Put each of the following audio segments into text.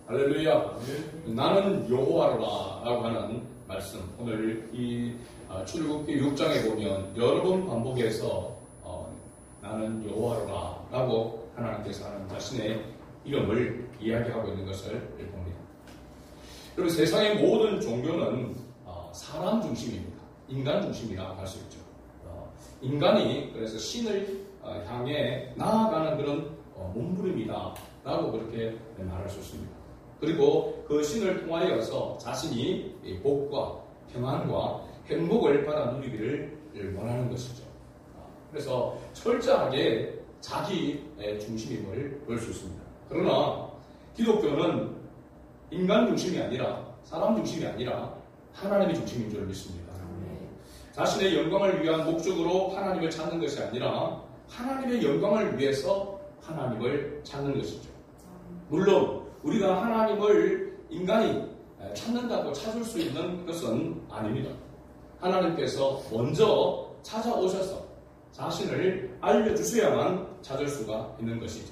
할렐루야. 나는 여호와로라 라고 하는 말씀. 오늘 이 출애굽기 6장에 보면 여러 번 반복해서 나는 여호와로라 라고 하나님께서 하는 자신의 이름을 이야기하고 있는 것을 봅니다. 그리고 세상의 모든 종교는 사람 중심입니다. 인간 중심이라고 할 수 있죠. 인간이 그래서 신을 향해 나아가는 그런 몸부림이다 라고 그렇게 말할 수 있습니다. 그리고 그 신을 통하여서 자신이 복과 평안과 행복을 받아 누리기를 원하는 것이죠. 그래서 철저하게 자기 중심임을 볼 수 있습니다. 그러나 기독교는 인간 중심이 아니라 사람 중심이 아니라 하나님의 중심인 줄 믿습니다. 자신의 영광을 위한 목적으로 하나님을 찾는 것이 아니라 하나님의 영광을 위해서 하나님을 찾는 것이죠. 물론 우리가 하나님을 인간이 찾는다고 찾을 수 있는 것은 아닙니다. 하나님께서 먼저 찾아오셔서 자신을 알려주셔야만 찾을 수가 있는 것이죠.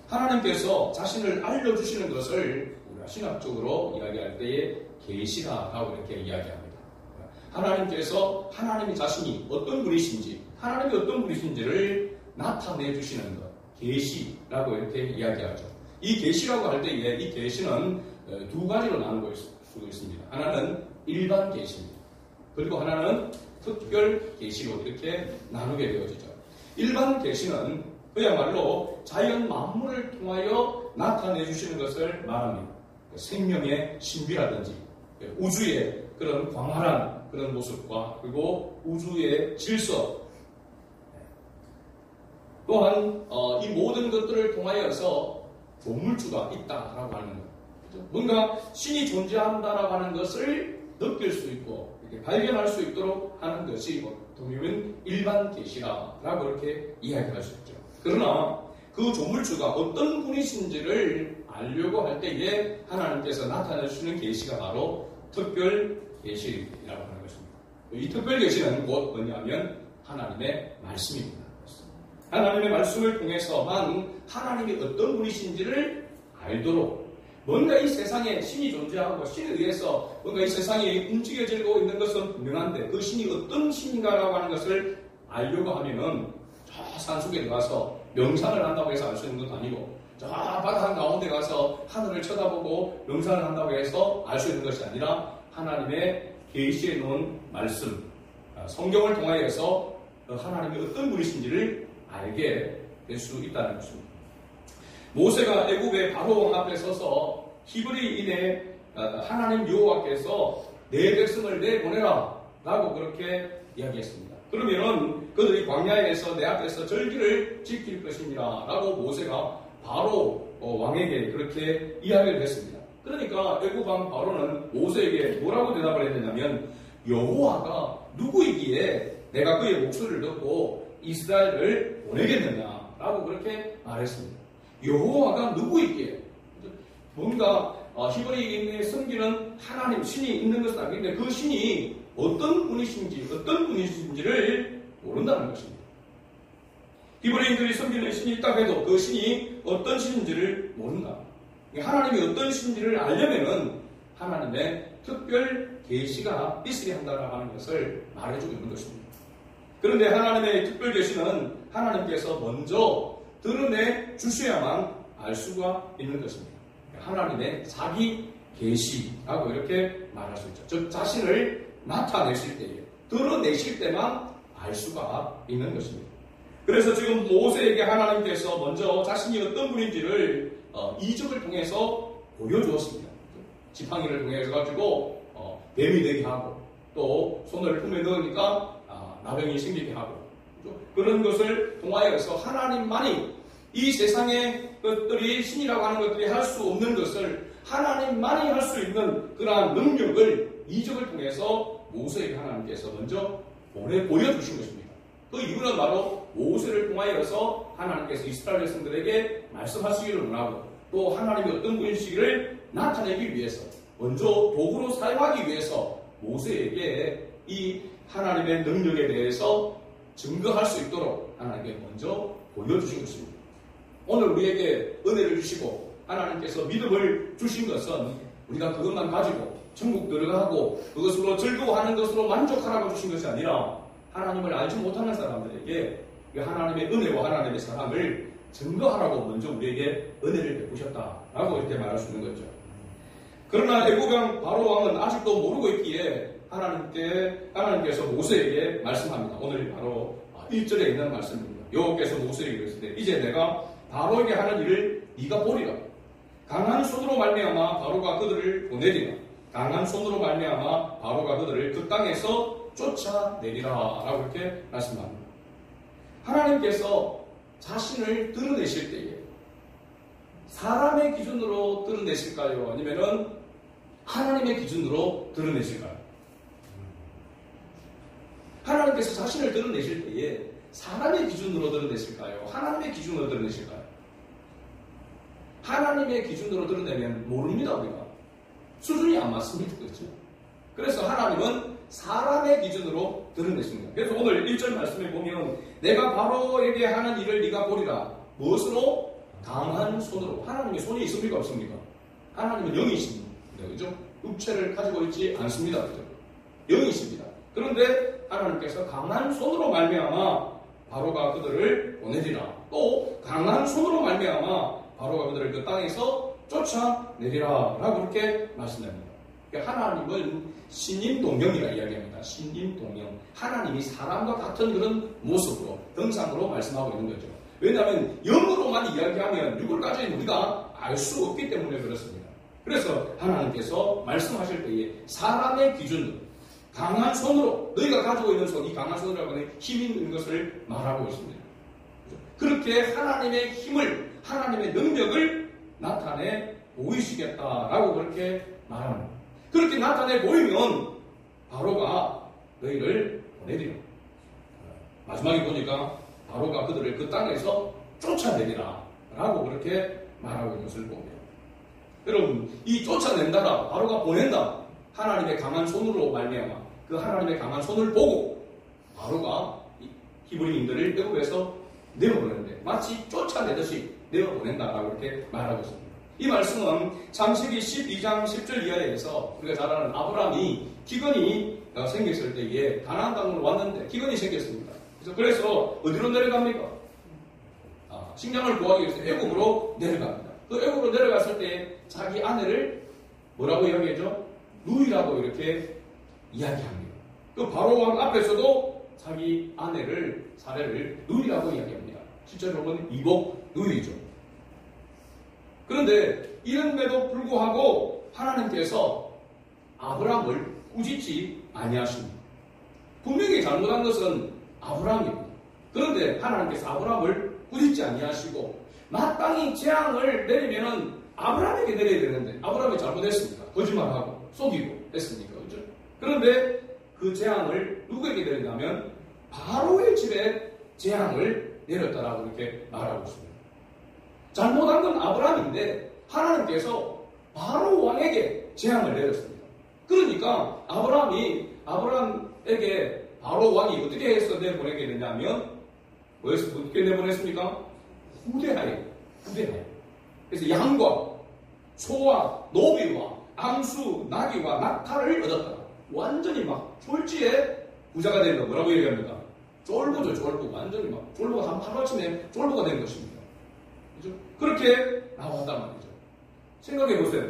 하나님께서 자신을 알려주시는 것을 우리가 신학적으로 이야기할 때에 계시라고 이렇게 이야기합니다. 하나님께서 하나님이 자신이 어떤 분이신지, 하나님이 어떤 분이신지를 나타내 주시는 것, 계시라고 이렇게 이야기하죠. 이 계시라고 할 때에 이 계시는 두 가지로 나누고 수도 있습니다. 하나는 일반 계시입니다. 그리고 하나는 특별 계시로 이렇게 나누게 되어지죠. 일반 계시는 그야말로 자연 만물을 통하여 나타내 주시는 것을 말합니다. 생명의 신비라든지 우주의 그런 광활한 그런 모습과 그리고 우주의 질서, 또한 이 모든 것들을 통하여서 조물주가 있다라고 하는 것, 뭔가 신이 존재한다라고 하는 것을 느낄 수 있고 이렇게 발견할 수 있도록 하는 것이 어떻게 보면 일반 계시라고 이렇게 이야기할 수 있죠. 그러나 그 조물주가 어떤 분이신지를 알려고 할 때에 하나님께서 나타내주시는 계시가 바로 특별 계시라고 하는 것입니다. 이 특별 계시는 곧 뭐냐면 하나님의 말씀입니다. 하나님의 말씀을 통해서만 하나님이 어떤 분이신지를 알도록, 뭔가 이 세상에 신이 존재하고 신에 의해서 뭔가 이 세상이 움직여지고 있는 것은 분명한데 그 신이 어떤 신인가라고 하는 것을 알려고 하면은 저 산속에 들어가서 명상을 한다고 해서 알 수 있는 것도 아니고 저 바다 가운데 가서 하늘을 쳐다보고 명상을 한다고 해서 알 수 있는 것이 아니라 하나님의 계시해 놓은 말씀, 성경을 통하여서 하나님이 어떤 분이신지를 알게 될 수 있다는 것입니다. 모세가 애굽의 바로왕 앞에 서서 히브리인의 하나님 여호와께서 내 백성을 내보내라 라고 그렇게 이야기했습니다. 그러면은 그들이 광야에서 내 앞에서 절기를 지킬 것이니라 라고 모세가 바로 왕에게 그렇게 이야기를 했습니다. 그러니까 애굽 왕 바로는 모세에게 뭐라고 대답을 했느냐면 여호와가 누구이기에 내가 그의 목소리를 듣고 이스라엘을 보내겠느냐라고 그렇게 말했습니다. 여호와가 누구이기에, 뭔가 히브리인의 섬기는 하나님 신이 있는 것은 알겠는데 그 신이 어떤 분이신지를 모른다는 것입니다. 히브리인들이 섬기는 신이 있다고 해도 그 신이 어떤 신인지를 모른다. 하나님이 어떤 신인지를 알려면은 하나님의 특별 계시가 있어야 한다고 하는 것을 말해주고 있는 것입니다. 그런데 하나님의 특별 계시는 하나님께서 먼저 드러내 주셔야만 알 수가 있는 것입니다. 하나님의 자기 계시라고 이렇게 말할 수 있죠. 즉 자신을 나타내실 때에, 드러내실 때만 알 수가 있는 것입니다. 그래서 지금 모세에게 하나님께서 먼저 자신이 어떤 분인지를 이적을 통해서 보여주었습니다. 지팡이를 통해서 가지고 뱀이 되게 하고 또 손을 품에 넣으니까 나병이 생기게 하고, 그런 것을 통하여서 하나님만이 이 세상의 것들이 신이라고 하는 것들이 할 수 없는 것을 하나님만이 할 수 있는 그러한 능력을 이적을 통해서 모세에게 하나님께서 먼저 보여주신 것입니다. 그 이유는 바로 모세를 통하여서 하나님께서 이스라엘 백성들에게 말씀하시기를 원하고 또 하나님이 어떤 분이시기를 나타내기 위해서 먼저 도구로 사용하기 위해서 모세에게 이 하나님의 능력에 대해서 증거할 수 있도록 하나님께 먼저 보여주신 것입니다. 오늘 우리에게 은혜를 주시고 하나님께서 믿음을 주신 것은 우리가 그것만 가지고 천국 들어가고 그것으로 즐거워하는 것으로 만족하라고 주신 것이 아니라 하나님을 알지 못하는 사람들에게 하나님의 은혜와 하나님의 사랑을 증거하라고 먼저 우리에게 은혜를 베푸셨다라고 이렇게 말할 수 있는 거죠. 그러나 애굽 왕 바로 왕은 아직도 모르고 있기에 하나님께서 모세에게 말씀합니다. 오늘 바로 1절에 있는 말씀입니다. 여호와께서 모세에게 이르시되 이제 내가 바로에게 하는 일을 네가 보리라. 강한 손으로 말미암아 바로가 그들을 보내리라. 강한 손으로 말미암아 바로가 그들을 그 땅에서 쫓아내리라 라고 이렇게 말씀합니다. 하나님께서 자신을 드러내실 때에 사람의 기준으로 드러내실까요? 아니면은 하나님의 기준으로 드러내실까요? 하나님께서 자신을 드러내실 때에 사람의 기준으로 드러내실까요? 하나님의 기준으로 드러내실까요? 하나님의 기준으로 드러내면 모릅니다, 우리가. 수준이 안 맞습니다. 그렇죠? 그래서 하나님은 사람의 기준으로 드러내십니다. 그래서 오늘 1절 말씀에 보면 내가 바로에게 하는 일을 네가 보리라. 무엇으로? 강한 손으로. 하나님의 손이 있습니까? 없습니까? 하나님은 영이십니다. 그죠? 육체를 가지고 있지 않습니다. 그죠? 영이십니다. 그런데 하나님께서 강한 손으로 말미암아 바로가 그들을 보내리라. 또 강한 손으로 말미암아 바로가 그들을 그 땅에서 쫓아내리라 라고 그렇게 말씀합니다. 그러니까 하나님은 신임동령이라 이야기합니다. 신임동령. 하나님이 사람과 같은 그런 모습으로 등상으로 말씀하고 있는 거죠. 왜냐하면 영으로만 이야기하면 육을 가진 우리가 알 수 없기 때문에 그렇습니다. 그래서 하나님께서 말씀하실 때에 사람의 기준으로 강한 손으로 너희가 가지고 있는 손, 이 강한 손이라고 하는 힘 있는 것을 말하고 있습니다. 그렇게 하나님의 힘을, 하나님의 능력을 나타내 보이시겠다라고 그렇게 말합니다. 그렇게 나타내 보이면 바로가 너희를 보내리라. 마지막에 보니까 바로가 그들을 그 땅에서 쫓아내리라 라고 그렇게 말하고 있는 것을 봅니다. 여러분, 이 쫓아낸다라, 바로가 보낸다, 하나님의 강한 손으로 말미암아 그 하나님의 강한 손을 보고 바로가 히브리인들을 애굽에서 내어보내는데 마치 쫓아내듯이 내어보낸다라고 이렇게 말하고 있습니다. 이 말씀은 창세기 12장 10절 이하에서 우리가 잘 아는 아브라함이 기근이 생겼을 때에 가나안 땅으로 왔는데 기근이 생겼습니다. 그래서 어디로 내려갑니까? 식량을 구하기 위해서 애굽으로 내려갑니다. 그 애굽으로 내려갔을 때 자기 아내를 뭐라고 이야기하죠? 누이라고 이렇게 이야기합니다. 그 바로 왕 앞에서도 자기 아내를 사례를 누이라고 이야기합니다. 실제로 보면 이복 누이죠. 그런데 이런데도 불구하고 하나님께서 아브라함을 꾸짖지 아니하십니다. 분명히 잘못한 것은 아브라함입니다. 그런데 하나님께서 아브라함을 꾸짖지 아니하시고 마땅히 재앙을 내리면은 아브라함에게 내려야 되는데 아브라함이 잘못했습니까? 거짓말하고 속이고 했습니까? 그렇죠? 그런데 그 재앙을 누구에게 내리냐면 바로의 집에 재앙을 내렸다라고 이렇게 말하고 있습니다. 잘못한 건 아브라함인데 하나님께서 바로 왕에게 재앙을 내렸습니다. 그러니까 아브라함에게 바로 왕이 어떻게 해서 내보내게 되냐면 뭐에서 어떻게 내보냈습니까? 후대하에. 그래서 양과 소와 노비와 암수, 나귀와 낙타를 얻었다. 완전히 막 졸지에 부자가 된다. 뭐라고 얘기합니까? 쫄보죠, 쫄보. 완전히 막 쫄보가 하루아침에 쫄보가 된 것입니다. 그죠? 그렇게 나왔단 말이죠. 생각해 보세요.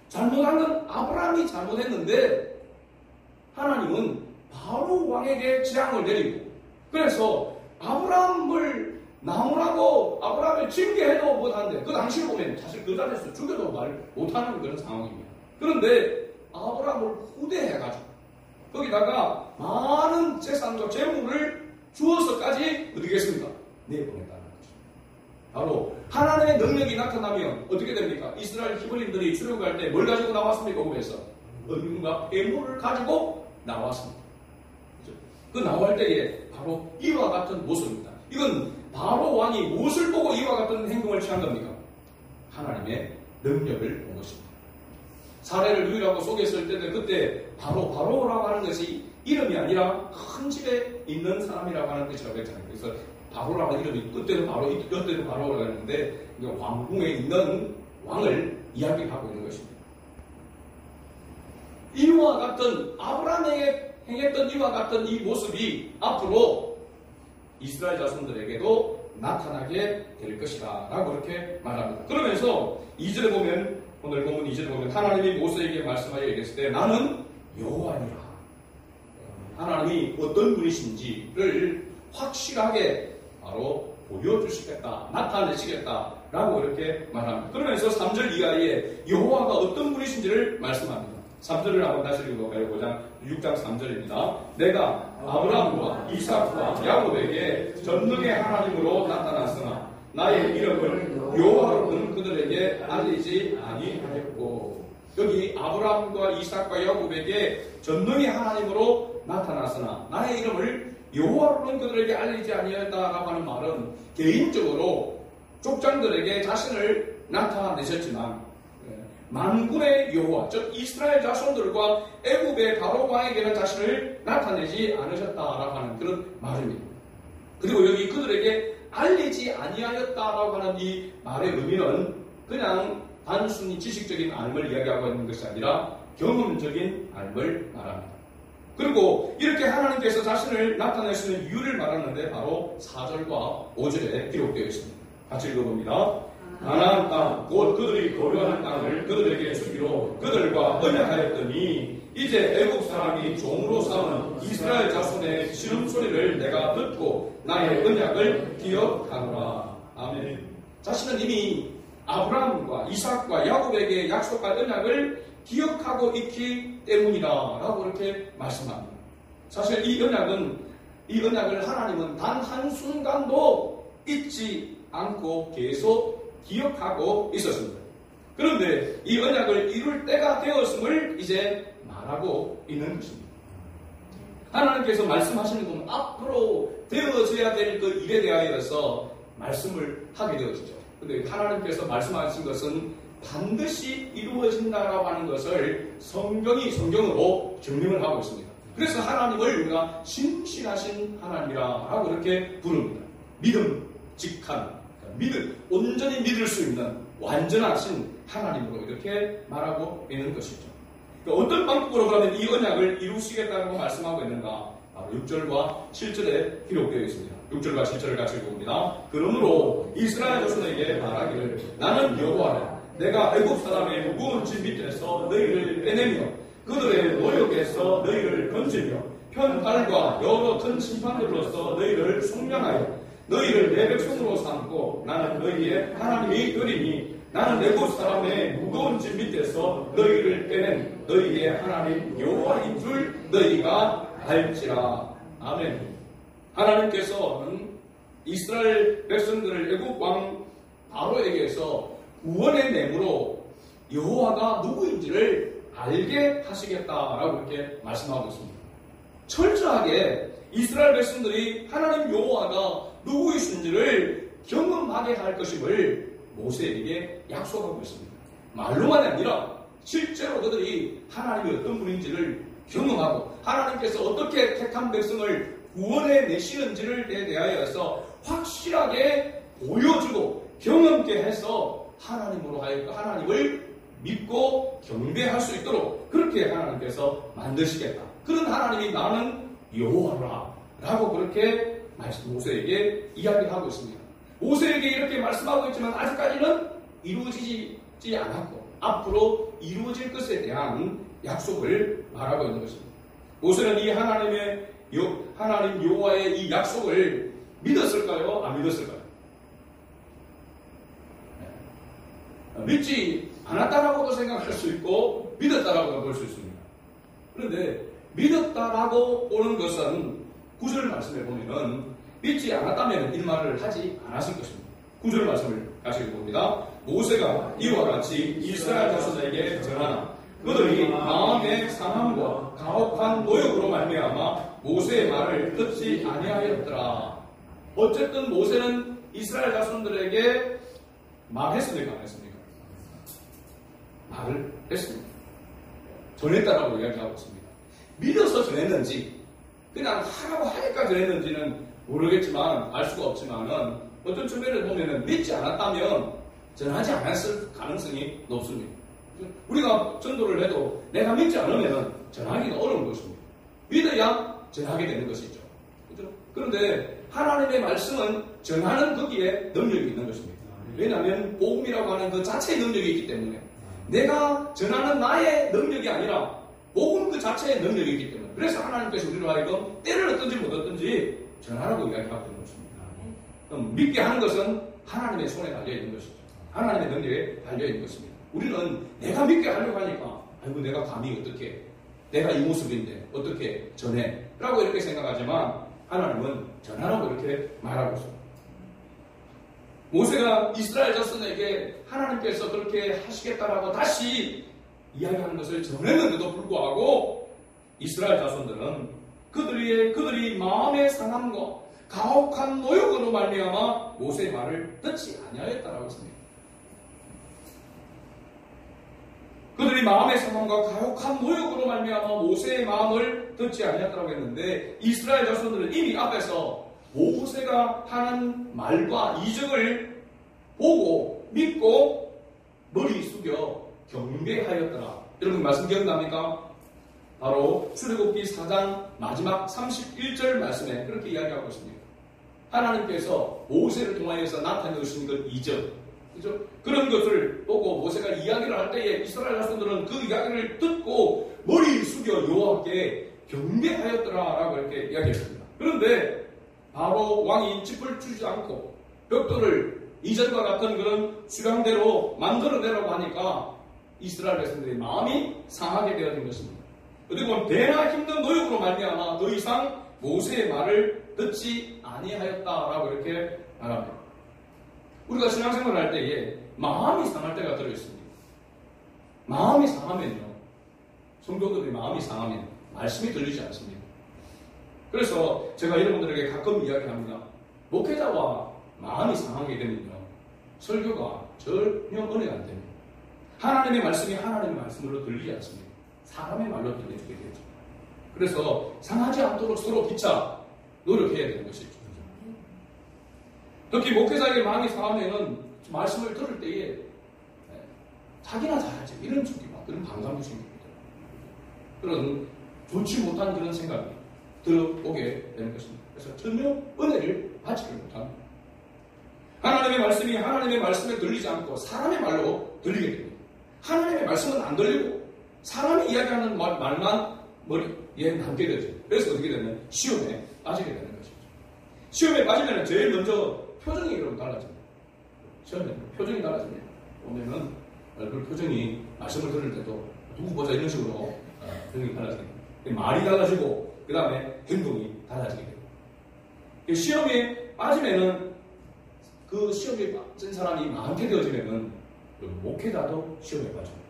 잘못한 건 아브라함이 잘못했는데 하나님은 바로 왕에게 재앙을 내리고 그래서 아브라함을 나무라고 아브라함을 징계해도 못하는데 그 당시에 보면 사실 그 자리에서 죽여도 말 못하는 그런 상황입니다. 그런데 아브라함을 후대해가지고 거기다가 많은 재산과 재물을 주어서까지 어디겠습니까? 내보냈다는 거죠. 바로 하나님의 능력이 나타나면 어떻게 됩니까? 이스라엘 히브리인들이 출애굽할 때 뭘 가지고 나왔습니까? 거기에서 은과 폐물을 가지고 나왔습니다. 그렇죠? 그 나올 때에 바로 이와 같은 모습입니다. 이건 바로 왕이 무엇을 보고 이와 같은 행동을 취한 겁니까? 하나님의 능력을 본 것입니다. 사례를 누이라고 속였을 때는 그때 바로라고 하는 것이 이름이 아니라 큰 집에 있는 사람이라고 하는 것이라고 했잖아요. 그래서 바로라고 하는 이름이 그때도 바로라고 했는데 왕궁에 있는 왕을 이야기하고 있는 것입니다. 이와 같은 아브라함에게 행했던 이와 같은 이 모습이 앞으로 이스라엘 자손들에게도 나타나게 될 것이다 라고 그렇게 말합니다. 그러면서 2절에 보면, 오늘 본문 2절에 보면 하나님이 모세에게 말씀하여 얘기했을 때 나는 여호와니라. 하나님이 어떤 분이신지를 확실하게 바로 보여주시겠다, 나타내시겠다 라고 이렇게 말합니다. 그러면서 3절 이하에 여호와가 어떤 분이신지를 말씀합니다. 3절을 한번 다시 읽어보자. 6장 3절입니다. 내가 아브라함과 이삭과 야곱에게 전능의 하나님으로 나타났으나 나의 이름을 여호와로는 그들에게 알리지 아니하였고, 여기 아브라함과 이삭과 야곱에게 전능의 하나님으로 나타났으나 나의 이름을 여호와로는 그들에게 알리지 아니하였다라고 하는 말은 개인적으로 족장들에게 자신을 나타내셨지만 만군의 여호와, 즉 이스라엘 자손들과 애굽의 바로 왕에게는 자신을 나타내지 않으셨다라고 하는 그런 말입니다. 그리고 여기 그들에게 알리지 아니하였다라고 하는 이 말의 의미는 그냥 단순히 지식적인 알을 이야기하고 있는 것이 아니라 경험적인 알을 말합니다. 그리고 이렇게 하나님께서 자신을 나타내시는 이유를 말하는데 바로 4절과 5절에 기록되어 있습니다. 같이 읽어봅니다. 가나안 땅, 곧 그들이 거류하는 땅을 그들에게 주기로 그들과 언약하였더니 이제 애국 사람이 종으로 삼은 이스라엘 자손의 신음소리를 내가 듣고 나의 언약을 기억하노라. 아멘. 자신은 이미 아브라함과 이삭과 야곱에게 약속한 언약을 기억하고 있기 때문이다 라고 이렇게 말씀합니다. 사실 이 언약을 하나님은 단 한순간도 잊지 않고 계속 기억하고 있었습니다. 그런데 이 언약을 이룰 때가 되었음을 이제 말하고 있는 것입니다. 하나님께서 말씀하시는 건 앞으로 되어져야 될 그 일에 대하여서 말씀을 하게 되어지죠. 그런데 하나님께서 말씀하신 것은 반드시 이루어진다라고 하는 것을 성경으로 증명을 하고 있습니다. 그래서 하나님을 우리가 신실하신 하나님이라고 이렇게 부릅니다. 믿음직한, 온전히 믿을 수 있는 완전하신 하나님으로 이렇게 말하고 있는 것이죠. 그러니까 어떤 방법으로 그러면 이 언약을 이루시겠다고 말씀하고 있는가? 바로 6절과 7절에 기록되어 있습니다. 6절과 7절을 같이 읽어봅니다. 그러므로 이스라엘 자손에게 말하기를 나는 여호와라. 내가 애굽 사람의 무거운 짐 밑에서 너희를 빼내며 그들의 노역에서 너희를 건지며 편팔과 여러 큰 심판들로서 너희를 속량하여 너희를 내 백성으로 삼고 나는 너희의 하나님이 되리니 나는 애굽 사람의 무거운 짐 밑에서 너희를 빼낸 너희의 하나님 여호와인 줄 너희가 알지라. 아멘. 하나님께서는 이스라엘 백성들을 애굽 왕 바로에게서 구원의 뇌물로 여호와가 누구인지를 알게 하시겠다라고 이렇게 말씀하고 있습니다. 철저하게 이스라엘 백성들이 하나님 여호와가 누구이신지를 경험하게 할 것임을 모세에게 약속하고 있습니다. 말로만 아니라 실제로 그들이 하나님이 어떤 분인지를 경험하고 하나님께서 어떻게 택한 백성을 구원해 내시는지를 대하여서 확실하게 보여주고 경험케 해서 하나님으로 하여금 하나님을 믿고 경배할 수 있도록 그렇게 하나님께서 만드시겠다. 그런 하나님이 나는 여호와라 라고 그렇게 모세에게 이야기하고 있습니다. 모세에게 이렇게 말씀하고 있지만 아직까지는 이루어지지 않았고 앞으로 이루어질 것에 대한 약속을 말하고 있는 것입니다. 모세는 이 하나님 여호와의 이 약속을 믿었을까요? 안 믿었을까요? 믿지 않았다라고도 생각할 수 있고 믿었다라고도 볼 수 있습니다. 그런데 믿었다라고 보는 것은 9절 말씀에 보면은 믿지 않았다면 이 말을 하지 않았을 것입니다. 9절 말씀을 같이 읽어봅니다. 모세가 이와 같이 이스라엘 자손에게 전하나 그들이 마음의 상함과 가혹한 노역으로 말미암아 모세의 말을 듣지 아니하였더라. 어쨌든 모세는 이스라엘 자손들에게 말했습니까? 안 했습니까? 말을 했습니다. 전했다라고 이야기하고 있습니다. 믿어서 전했는지 그냥 하라고 하니까 전했는지는 모르겠지만 알 수가 없지만은 어떤 측면을 보면은 믿지 않았다면 전하지 않았을 가능성이 높습니다. 우리가 전도를 해도 내가 믿지 않으면 전하기가 어려운 것입니다. 믿어야 전하게 되는 것이죠. 그렇죠? 그런데 하나님의 말씀은 전하는 거기에 능력이 있는 것입니다. 왜냐하면 복음이라고 하는 그 자체의 능력이 있기 때문에 내가 전하는 나의 능력이 아니라 복음 그 자체의 능력이 있기 때문에 그래서 하나님께서 우리로 하여금 때를 얻든지 못 얻든지 전하라고 이야기하고 있는 것입니다. 그럼 믿게 하는 것은 하나님의 손에 달려있는 것이죠. 하나님의 능력에 달려있는 것입니다. 우리는 내가 믿게 하려고 하니까 아이고 내가 감히 어떻게 내가 이 모습인데 어떻게 전해 라고 이렇게 생각하지만 하나님은 전하라고 이렇게 말하고 있습니다. 모세가 이스라엘 자손에게 하나님께서 그렇게 하시겠다라고 다시 이야기하는 것을 전했는데도 불구하고 이스라엘 자손들은 그들이 마음의 상함과 가혹한 노역으로 말미암아 모세의 말을 듣지 아니하였다라고 했습니다. 그들이 마음의 상함과 가혹한 노역으로 말미암아 모세의 마음을 듣지 아니하였다고 했는데 이스라엘 자손들은 이미 앞에서 모세가 하는 말과 이적을 보고 믿고 머리 숙여 경배하였더라. 여러분 말씀 기억납니까? 바로 출애굽기 4장 마지막 31절 말씀에 그렇게 이야기하고 있습니다. 하나님께서 모세를 통하여서 나타내주신 것 이적, 그죠? 그런 것을 보고 모세가 이야기를 할 때에 이스라엘 자손들은 그 이야기를 듣고 머리 숙여 여호와께 경배하였더라라고 이렇게 이야기했습니다. 그런데 바로 왕이 짚을 주지 않고 벽돌을 이전과 같은 그런 수량대로 만들어내라고 하니까 이스라엘 백성들의 마음이 상하게 되어진 것입니다. 그리고 배나 힘든 노역으로 말미암아 더 이상 모세의 말을 듣지 아니하였다라고 이렇게 말합니다. 우리가 신앙생활을 할 때에 마음이 상할 때가 들어있습니다. 마음이 상하면요, 성도들의 마음이 상하면 말씀이 들리지 않습니다. 그래서 제가 여러분들에게 가끔 이야기합니다. 목회자와 마음이 상하게 되면요, 설교가 전혀 은혜가 안 됩니다. 하나님의 말씀이 하나님의 말씀으로 들리지 않습니다. 사람의 말로 들려주게 되죠. 그래서 상하지 않도록 서로 피차 노력해야 되는 것이죠. 특히 목회자에게 마음이 상하면은 말씀을 들을 때에 자기나 잘하지 이런 속기가 그런 반감이 생깁니다. 그런 좋지 못한 그런 생각이 들어오게 되는 것입니다. 그래서 전혀 은혜를 받지를 못합니다. 하나님의 말씀이 하나님의 말씀에 들리지 않고 사람의 말로 들리게 됩니다. 하나님의 말씀은 안 들리고 사람이 이야기하는 말만 머리에 남게 되죠. 그래서 어떻게 되면 시험에 빠지게 되는 것이죠. 시험에 빠지면 제일 먼저 표정이 여러분 달라집니다. 처음에 표정이 달라집니다. 보면은 얼굴 표정이 말씀을 들을 때도 누구 보자 이런 식으로 표정이 달라집니다. 말이 달라지고 그 다음에 행동이 달라지게 됩니다. 시험에 빠지면은 그 시험에 빠진 사람이 많게 되어지면은 목회자도 시험에 빠집니다.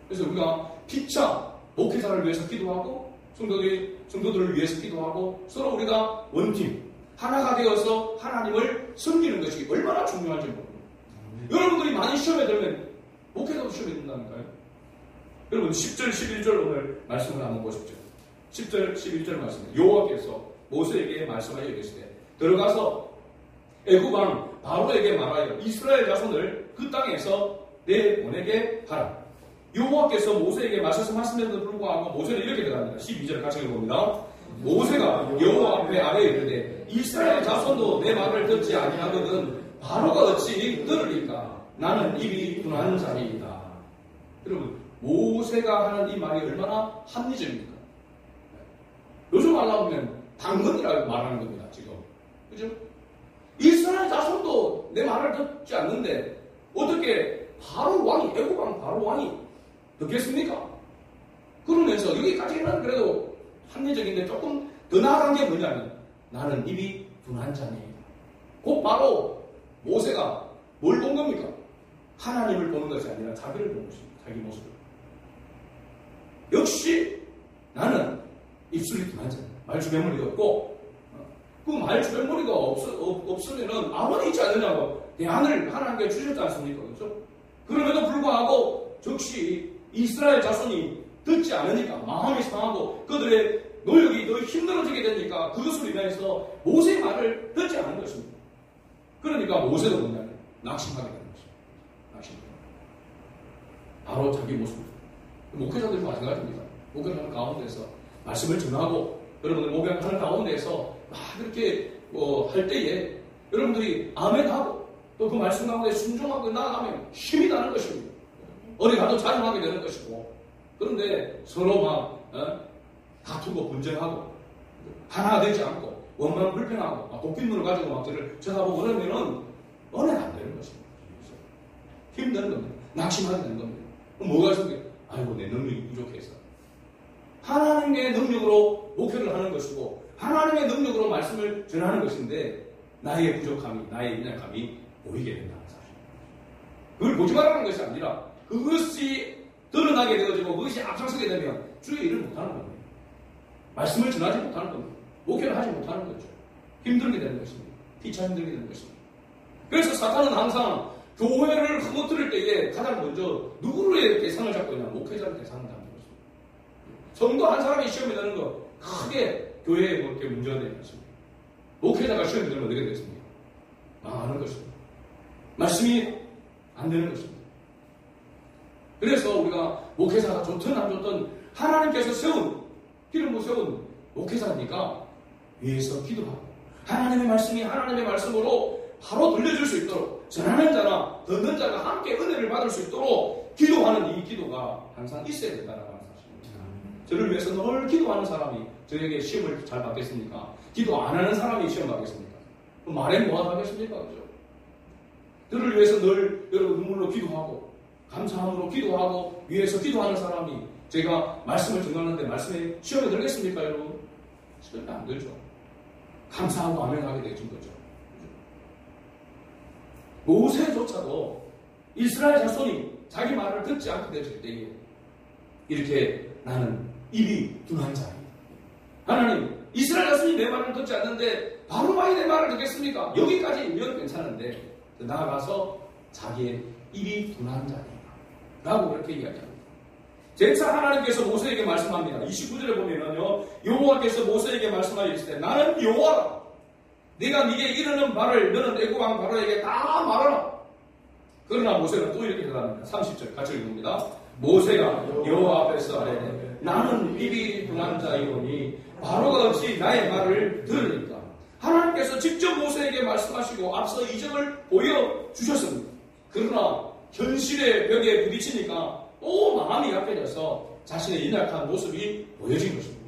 그래서 우리가 피차 목회자를 위해서 기도하고 성도들을 위해서 기도하고 서로 우리가 원팀 하나가 되어서 하나님을 섬기는 것이 얼마나 중요한지 모릅니다. 여러분들이 많이 시험에 들면 목회자도 시험에 든다니까요. 여러분 10절 11절 오늘 말씀을 한번 보십시오. 10절 11절 말씀 여호와께서 모세에게 말씀하여 이르시되 들어가서 애굽왕 바로에게 말하여 이스라엘 자손을 그 땅에서 내보내게 하라. 여호와께서 모세에게 말씀하심에도 불구하고 모세는 이렇게 대답합니다. 12절 같이 읽어봅니다. 모세가 여호와 앞에 아뢰어 이르되 이스라엘 자손도 내 말을 듣지 아니하거든 바로가 어찌 들으리까? 나는 입이 둔한 자리이다. 여러분 모세가 하는 이 말이 얼마나 합리적입니까? 요즘 말로 하면 당근이라고 말하는 겁니다. 지금 그죠? 이스라엘 자손도 내 말을 듣지 않는데 어떻게 바로 왕이 애굽 왕 바로 왕이 듣겠습니까? 그러면서 여기까지는 그래도 합리적인데 조금 더 나아간 게 뭐냐면 나는 입이 둔한 자입니다. 곧 바로 모세가 뭘 본 겁니까? 하나님을 보는 것이 아니라 자기를 보는 것입니다. 자기 모습을. 역시 나는 입술이 둔한 자입니다. 말주변머리가 없고 그 말주변머리가 없으면은 아무리 있지 않느냐고 대안을 하나님께 주셨지 않습니까? 그렇죠? 그럼에도 불구하고 즉시 이스라엘 자손이 듣지 않으니까 마음이 상하고 그들의 노력이 더 힘들어지게 되니까 그것으로 인해서 모세의 말을 듣지 않는 것입니다. 그러니까 모세도 뭐냐? 낙심하게 되는 것입니다. 낙심하게. 바로 자기 모습. 목회자들도 마찬가지입니다. 목회자들 가운데서 말씀을 전하고 여러분들 목회하는 가운데서 막 그렇게 할 때에 여러분들이 아멘하고 또 그 말씀 가운데 순종하고 나아가면 힘이 나는 것입니다. 어디 가도 자랑하게 되는 것이고 그런데 서로 막 다투고 분쟁하고 하나가 되지 않고 원망 불평하고 막 도끼문을 가지고 막 저를 쳐다보고 그러면은 은혜가 안 되는 것입니다. 힘드는 겁니다. 낙심하게 되는 겁니다. 그럼 뭐가 있습니까? 아이고 내 능력이 부족해서. 하나님의 능력으로 목회를 하는 것이고 하나님의 능력으로 말씀을 전하는 것인데 나의 부족함이 나의 연약함이 보이게 된다는 사실입니다. 그걸 보지 말라는 것이 아니라 그것이 드러나게 되어지고 그것이 앞장서게 되면 주의 일을 못하는 겁니다. 말씀을 전하지 못하는 겁니다. 목회를 하지 못하는 거죠. 힘들게 되는 것입니다. 피차 힘들게 되는 것입니다. 그래서 사탄은 항상 교회를 흐뭇들 때에 가장 먼저 누구의 대상을 잡고 있냐? 목회자의 대상을 잡는 것입니다. 성도 한 사람이 시험에 드는 거 크게 교회에 그렇게 문제가 되는 것입니다. 목회자가 시험에 들면 어떻게 되겠습니까? 망하는 것입니다. 말씀이 안 되는 것입니다. 그래서 우리가 목회자가 좋든 안 좋든 하나님께서 기름 부세운 목회자니까 위에서 기도하고 하나님의 말씀이 하나님의 말씀으로 바로 들려줄 수 있도록 전하는 자나 듣는 자가 함께 은혜를 받을 수 있도록 기도하는 이 기도가 항상 있어야 된다는 사실입니다. 저를 위해서 늘 기도하는 사람이 저에게 시험을 잘 받겠습니까? 기도 안 하는 사람이 시험 받겠습니까? 그럼 말해 뭐하다 하겠습니까? 그죠? 저를 위해서 늘 여러분 눈물로 기도하고 감사함으로 기도하고 위에서 기도하는 사람이 제가 말씀을 전하는데 말씀에 시험에 들겠습니까 여러분? 시험이 안 들죠. 감사하고 아멘하게 되는 거죠. 모세조차도 이스라엘 자손이 자기 말을 듣지 않게 되실 때에 이렇게 나는 입이 둔한 자입니다. 하나님 이스라엘 자손이 내 말을 듣지 않는데 바로만이 내 말을 듣겠습니까? 여기까지면 괜찮은데 나아가서 자기의 입이 둔한 자입니다. 라고 그렇게 이야기합니다. 제차 하나님께서 모세에게 말씀합니다. 29절에 보면은요, 여호와께서 모세에게 말씀하셨을 때 나는 여호와라. 네가 네게 이르는 말을 너는 애굽 왕 바로에게 다 말하라. 그러나 모세는 또 이렇게 대답합니다. 30절 같이 읽습니다. 모세가 여호와 앞에서 아뢰되 나는 입이 둔한 자이오니 바로가 없이 나의 말을 들으니까. 하나님께서 직접 모세에게 말씀하시고 앞서 이적을 보여주셨습니다. 그러나 현실의 벽에 부딪히니까 또 마음이 약해져서 자신의 연약한 모습이 보여진 것입니다.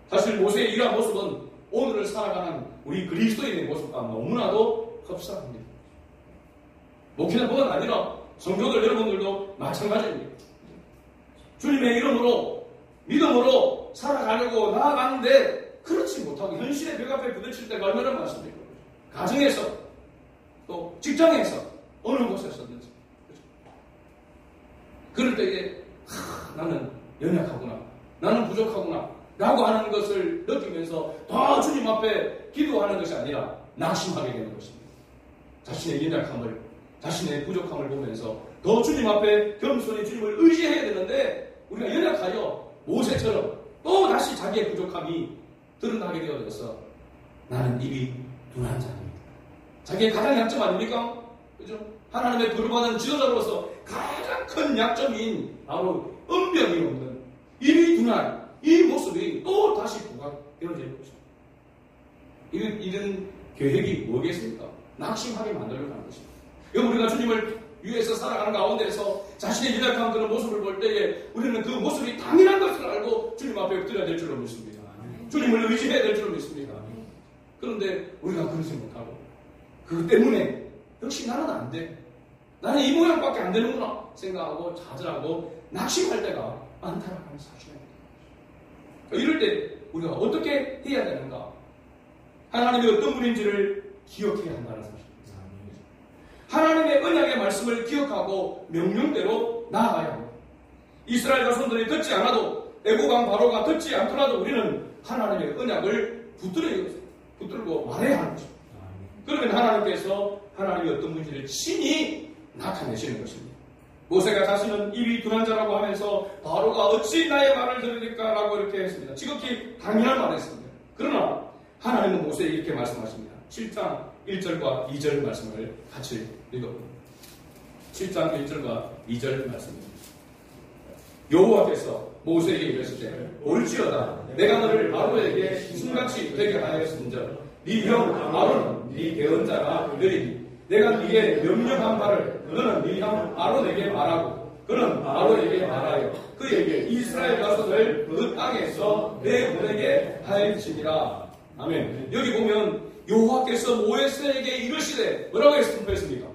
사실 모세의 이러한 모습은 오늘을 살아가는 우리 그리스도인의 모습과 너무나도 흡사합니다. 목회는 뿐 아니라 성도들 여러분들도 마찬가지입니다. 주님의 이름으로 믿음으로 살아가려고 나아가는데 그렇지 못하고 현실의 벽 앞에 부딪힐 때가 얼마나 많습니까? 가정에서 또 직장에서 어느 곳에서든지 그럴 때에 나는 연약하구나 나는 부족하구나 라고 하는 것을 느끼면서 더 주님 앞에 기도하는 것이 아니라 낙심하게 되는 것입니다. 자신의 연약함을 자신의 부족함을 보면서 더 주님 앞에 겸손히 주님을 의지해야 되는데 우리가 연약하여 모세처럼 또 다시 자기의 부족함이 드러나게 되어져서 나는 입이 둔한 자입니다. 자기의 가장 약점 아닙니까? 그죠? 하나님의 부름받은 지도자로서 가장 큰 약점인 바로 은병이 없는 입이 둔한 이 모습이 또 다시 부각되어지는 것입니다. 이런 계획이 뭐겠습니까? 낙심하게 만들려고 하는 것입니다. 여러분 우리가 주님을 위해서 살아가는 가운데서 자신의 연약한 그런 모습을 볼 때에 우리는 그 모습이 당연한 것을 알고 주님 앞에 엎드려야 될 줄로 믿습니다. 주님을 의지해야 될 줄로 믿습니다. 그런데 우리가 그러지 못하고 그것 때문에 역시 나는 안 돼. 나는 이 모양밖에 안 되는구나 생각하고 좌절하고 낙심할 때가 많다는 사실입니다. 이럴 때 우리가 어떻게 해야 되는가? 하나님이 어떤 분인지를 기억해야 한다는 사실입니다. 하나님의 언약의 말씀을 기억하고 명령대로 나아가야 합니다. 이스라엘 자손들이 듣지 않아도 애굽 왕 바로가 듣지 않더라도 우리는 하나님의 언약을 붙들고 말해야 하는 것입니다. 그러면 하나님께서 하나님의 어떤 분인지를 친히 나타내시는 것입니다. 모세가 자신은 입이 둔한 자라고 하면서 바로가 어찌 나의 말을 들으니까 라고 이렇게 했습니다. 지극히 당연한 말을 했습니다. 그러나 하나님은 모세에게 이렇게 말씀하십니다. 7장 1절과 2절 말씀을 같이 읽어봅니다. 7장 1절과 2절 말씀입니다. 여호와께서 모세에게 이르시되 올지어다 내가 너를 아론에게 순같이 되게 하였은즉 네 형 아론은 네 대언자라 되리니 내가 네게 명령한 바를 너는 네 형 아론에게 말하고 그는 아론에게 말하여 그에게 이스라엘 자손을 그 땅에서 내보내게 하였으니라. 아멘. 여기 보면 여호와께서 모세에게 이르시되 뭐라고 선포했습니까?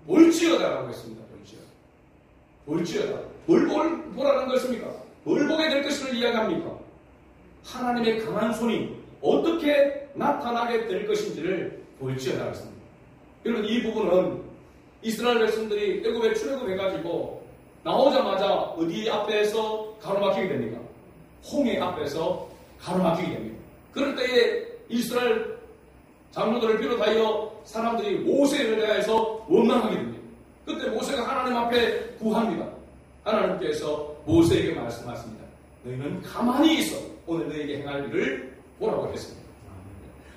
올지어다라고 했습니다. 올지어다. 뭘 보라는 것입니까? 뭘 보게 될 것을 이야기합니까? 하나님의 강한 손이 어떻게 나타나게 될 것인지를 볼지어다 했습니다. 여러분, 이 부분은 이스라엘 백성들이 애굽에 출애굽해가지고 나오자마자 어디 앞에서 가로막히게 됩니까? 홍해 앞에서 가로막히게 됩니다. 그럴 때에 이스라엘 장로들을 비롯하여 사람들이 모세를 대하여서 원망하게 됩니다. 그때 모세가 하나님 앞에 구합니다. 하나님께서 모세에게 말씀하십니다. 너희는 가만히 있어. 오늘 너희에게 행할 일을 보라고 했습니다.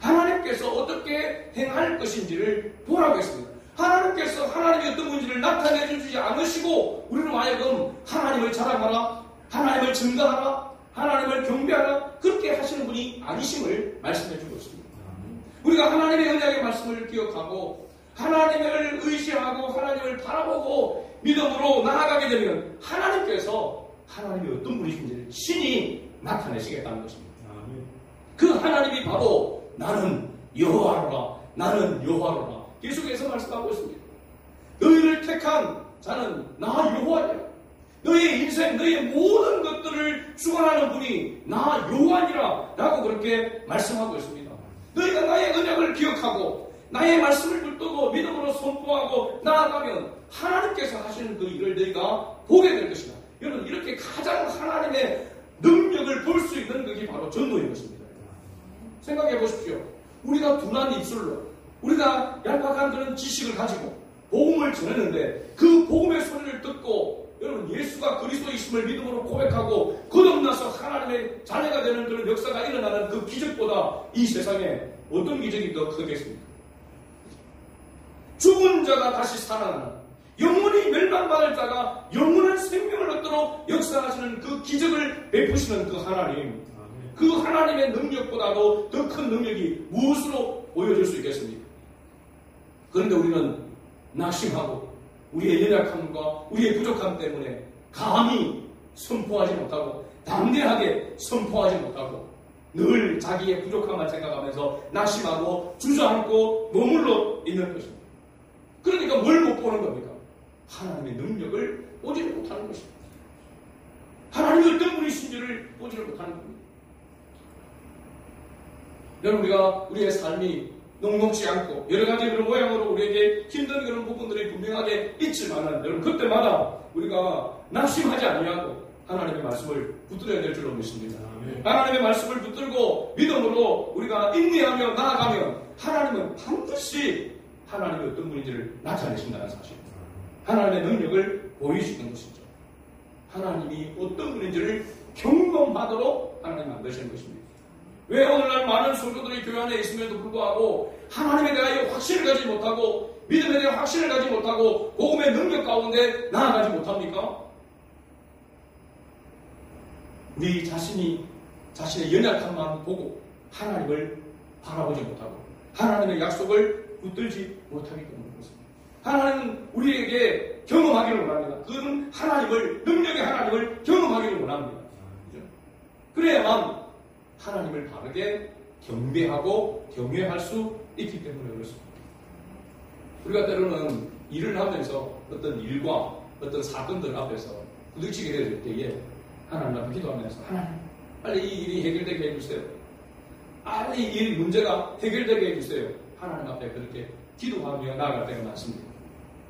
하나님께서 어떻게 행할 것인지를 보라고 했습니다. 하나님께서 하나님의 어떤 문제를 나타내 주지 않으시고 우리는 하여금 하나님을 자랑하라, 하나님을 증거하라, 하나님을 경배하라 그렇게 하시는 분이 아니심을 말씀해 주고 있습니다. 우리가 하나님의 언약의 말씀을 기억하고 하나님을 의지하고 하나님을 바라보고 믿음으로 나아가게 되면 하나님께서 하나님이 어떤 분이신지를 신이 나타내시겠다는 것입니다. 그 하나님이 바로 나는 여호와로라, 나는 여호와로라 계속해서 말씀하고 있습니다. 너희를 택한 자는 나 여호와냐. 너희의 인생, 너희의 모든 것들을 주관하는 분이 나 여호와니라 라고 그렇게 말씀하고 있습니다. 너희가 나의 언약을 기억하고 나의 말씀을 붙들고 믿음으로 선포하고 나아가면 하나님께서 하시는 그 일을 너희가 보게 될 것이다. 여러분, 이렇게 가장 하나님의 능력을 볼 수 있는 것이 바로 전도인 것입니다. 생각해 보십시오. 우리가 둔한 입술로 우리가 얄팍한 그런 지식을 가지고 복음을 전했는데 그 복음의 소리를 듣고 여러분 예수가 그리스도이심을 믿음으로 고백하고 거듭나서 하나님의 자녀가 되는 그런 역사가 일어나는 그 기적보다 이 세상에 어떤 기적이 더 크겠습니까? 죽은 자가 다시 살아나는 영원히 멸망받을 자가 영원한 생명을 얻도록 역사하시는 그 기적을 베푸시는 그 하나님, 그 하나님의 능력보다도 더 큰 능력이 무엇으로 보여줄 수 있겠습니까? 그런데 우리는 낙심하고 우리의 연약함과 우리의 부족함 때문에 감히 선포하지 못하고 담대하게 선포하지 못하고 늘 자기의 부족함만 생각하면서 낙심하고 주저앉고 머물러 있는 것입니다. 그러니까 뭘 못 보는 겁니까? 하나님의 능력을 보지를 못하는 것입니다. 하나님이 어떤 분이신지를 보지를 못하는 겁니다. 여러분, 우리가 우리의 삶이 녹록지 않고 여러 가지 그런 모양으로 우리에게 힘든 그런 부분들이 분명하게 있지만은 여러분 그때마다 우리가 낙심하지 아니하고 하나님의 말씀을 붙들어야 될 줄로 믿습니다. 하나님의 말씀을 붙들고 믿음으로 우리가 인내하며 나아가면 하나님은 반드시 하나님의 어떤 분인지를 나타내신다는 사실입니다. 하나님의 능력을 보여주시는 것이죠. 하나님이 어떤 분인지를 경험하도록 하나님 만드시는 것입니다. 왜 오늘날 많은 성도들이 교회 안에 있음에도 불구하고 하나님에 대하여 확신을 가지 못하고 믿음에 대한 확신을 가지 못하고 복음의 능력 가운데 나아가지 못합니까? 우리 자신이 자신의 연약함만 보고 하나님을 바라보지 못하고 하나님의 약속을 붙들지 못하기 때문인 것입니다. 하나님은 우리에게 경험하기를 원합니다. 그는 하나님을, 능력의 하나님을 경험하기를 원합니다. 그래야만 하나님을 바르게 경배하고 경외할 수 있기 때문에 그렇습니다. 우리가 때로는 일을 하면서 어떤 일과 어떤 사건들 앞에서 부딪히게 될 때에 하나님 앞에 기도하면서 하나님 빨리 이 일이 해결되게 해주세요. 빨리 이 일 문제가 해결되게 해주세요. 하나님 앞에 그렇게 기도하며 나아갈 때가 많습니다.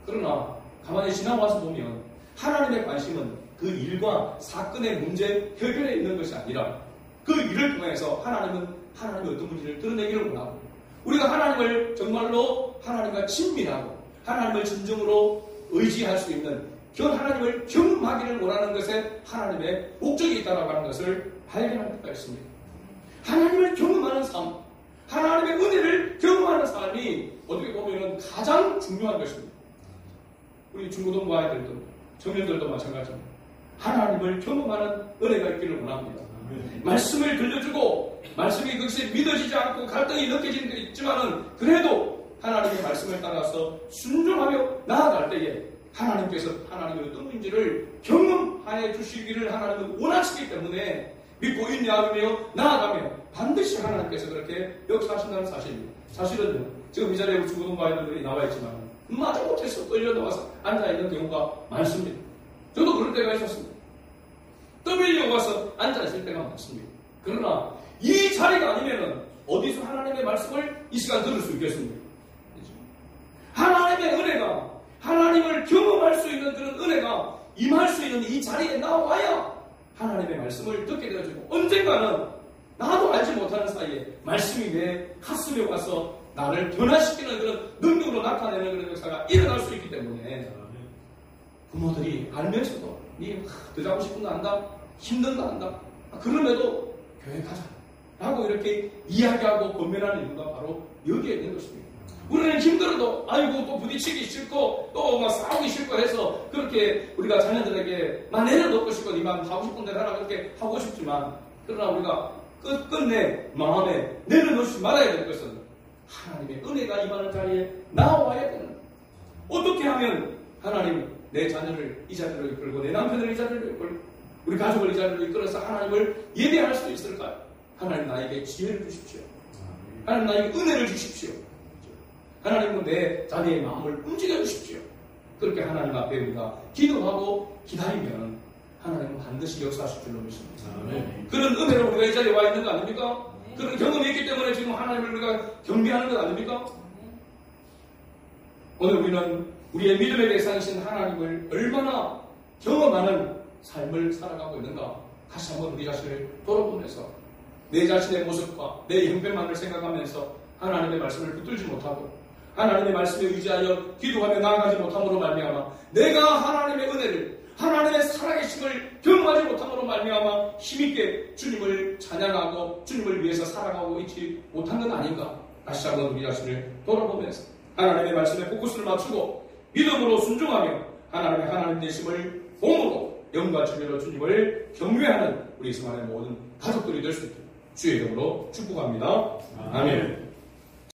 그러나 가만히 지나와서 보면 하나님의 관심은 그 일과 사건의 문제 해결에 있는 것이 아니라 그 일을 통해서 하나님은 하나님의 어떤 문제를 드러내기를 원하고 우리가 하나님을 정말로 하나님과 친밀하고 하나님을 진정으로 의지할 수 있는 하나님을 경험하기를 원하는 것에 하나님의 목적이 있다고 하는 것을 발견할 때가 있습니다. 하나님을 경험하는 삶, 하나님의 은혜를 경험하는 사람이 어떻게 보면 가장 중요한 것입니다. 우리 중고등부 아이들도 청년들도 마찬가지입니다. 하나님을 경험하는 은혜가 있기를 원합니다. 말씀을 들려주고 말씀이 그것이 믿어지지 않고 갈등이 느껴지는 게 있지만은 그래도 하나님의 말씀을 따라서 순종하며 나아갈 때에 하나님께서 하나님의 어떤 문제를 경험하여 주시기를 하나님은 원하시기 때문에 믿고 인내하며 나아가며 반드시 하나님께서 그렇게 역사하신다는 사실입니다. 사실은 지금 이 자리에 우리 중고등부 아이들이 나와 있지만 마저 못해서 끌려 나와서 앉아있는 경우가 많습니다. 저도 그럴 때가 있었습니다. 떠밀려 와서 앉아있을 때가 많습니다. 그러나 이 자리가 아니면은 어디서 하나님의 말씀을 이 시간 들을 수 있겠습니까? 하나님의 은혜가 하나님을 경험할 수 있는 그런 은혜가 임할 수 있는 이 자리에 나와야 하나님의 말씀을 듣게 되어지고 언젠가는 나도 알지 못하는 사이에 말씀이 내 가슴에 와서 나를 변화시키는 그런 능력으로 나타내는 그런 역사가 일어날 수 있기 때문에 부모들이 알면서도 니 더 자고 싶은 거 안다? 힘든다 안다? 그럼에도 교회 가자 라고 이렇게 이야기하고 권면하는 이유가 바로 여기에 있는 것입니다. 우리는 힘들어도 아이고 또 부딪히기 싫고 또 막 싸우기 싫고 해서 그렇게 우리가 자녀들에게 막 내려놓고 싶고 니 마음 하고 싶은 대로 하라 그렇게 하고 싶지만 그러나 우리가 끝끝내 마음에 내려놓지 말아야 될 것은 하나님의 은혜가 임하는 자리에 나와야 되는 어떻게 하면 하나님 내 자녀를 이 자리로 이끌고 내 남편을 이 자리로 이끌고 우리 가족을 이 자리로 이끌어서 하나님을 예배할 수 있을까요? 하나님 나에게 지혜를 주십시오. 하나님 나에게 은혜를 주십시오. 하나님은 내 자녀의 마음을 움직여 주십시오. 그렇게 하나님 앞에 우리가 기도하고 기다리면 하나님은 반드시 역사하실 줄로 믿습니다. 그런 은혜로 우리가 이 자리에 와 있는 거 아닙니까? 그런 경험이 있기 때문에 지금 하나님을 우리가 경배하는 것 아닙니까? 오늘 우리는 우리의 믿음의 대상이신 하나님을 얼마나 경험하는 삶을 살아가고 있는가 다시 한번 우리 자신을 돌아보면서 내 자신의 모습과 내 형편만을 생각하면서 하나님의 말씀을 붙들지 못하고 하나님의 말씀에 의지하여 기도하며 나아가지 못함으로 말미암아 내가 하나님의 은혜를 하나님의 살아계심을 경험하지 못함으로 말미암아 힘있게 주님을 찬양하고 주님을 위해서 살아가고 있지 못한 건 아닌가 다시 한번 우리 자신을 돌아보면서 하나님의 말씀에 포커스를 맞추고 믿음으로 순종하며 하나님 되심을 몸으로 영과 진리로 주님을 경외하는 우리 이스마엘 모든 가족들이 될 수 있도록 주의 이름으로 축복합니다. 아멘.